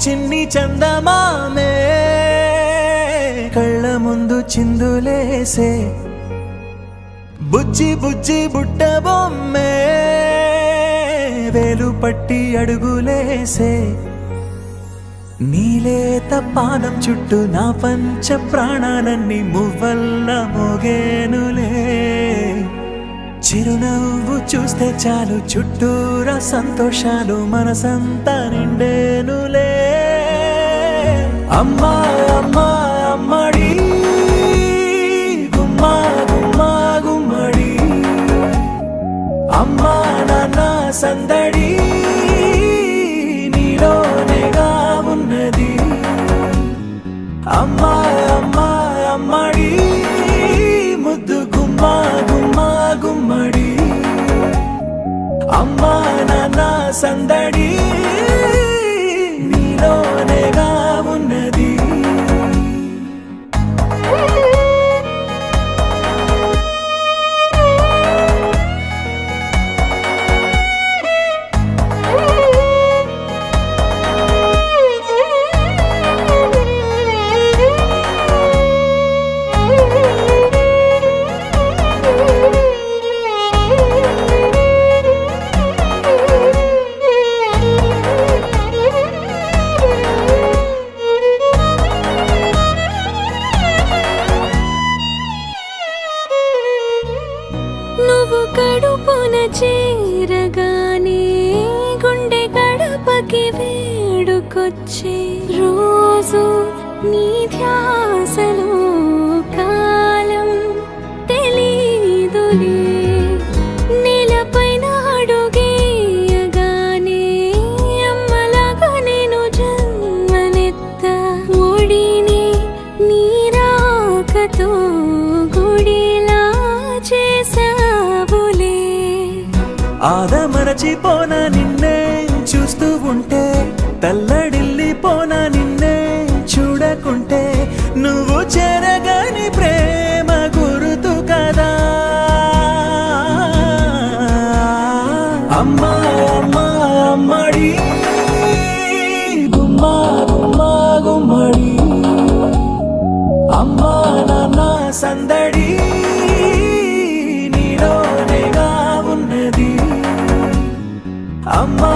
చిన్ని చందమామే కళ్ళ ముందు చిందులేసే బుజ్జి బుజ్జి బుట్ట బొమ్మే వేలు పట్టి అడుగులేసే నీలేత పానం చుట్టూ నా పంచ ప్రాణాలన్నీ మువ్వల్ల మోగేనులే చిరునవ్వు చూస్తే చాలు చుట్టూరా సంతోషాలు మనసంతా నిండేనులే అమ్మా అమ్మా అమ్మడి గుమ్మా గుమ్మా గుమ్మడి అమ్మా నాన్న సందడి నీలోనేగా ఉన్నది అమ్మా అమ్మా అమ్మడి ముద్దు గుమ్మా గుమ్మా గుమ్మడి అమ్మా నాన్న సందడి నీలోనేగా ఉన్నది నువ్వు కడుపున చేరగానే గుండె గడపకి వేడుకొచ్చే రోజు నీ ధ్యాసలో కాలం తెలీదులే నేలపైన అడుగేయగానే అమ్మలాగా నేను జన్మనెత్త ఒడిని నీ రాకతో గుడిలా చేసావులే ఆదమరచిపోనా నిన్నే చూస్తూ ఉంటే తల్లడిల్లిపోనా నిన్నే చూడకుంటే నువ్వు చెరగని ప్రేమ గురుతు కదా అమ్మా అమ్మా అమ్మడి గుమ్మా గుమ్మా గుమ్మడి అమ్మా నాన్న సందడి నీలోనేగా ఉన్నది అమ్మా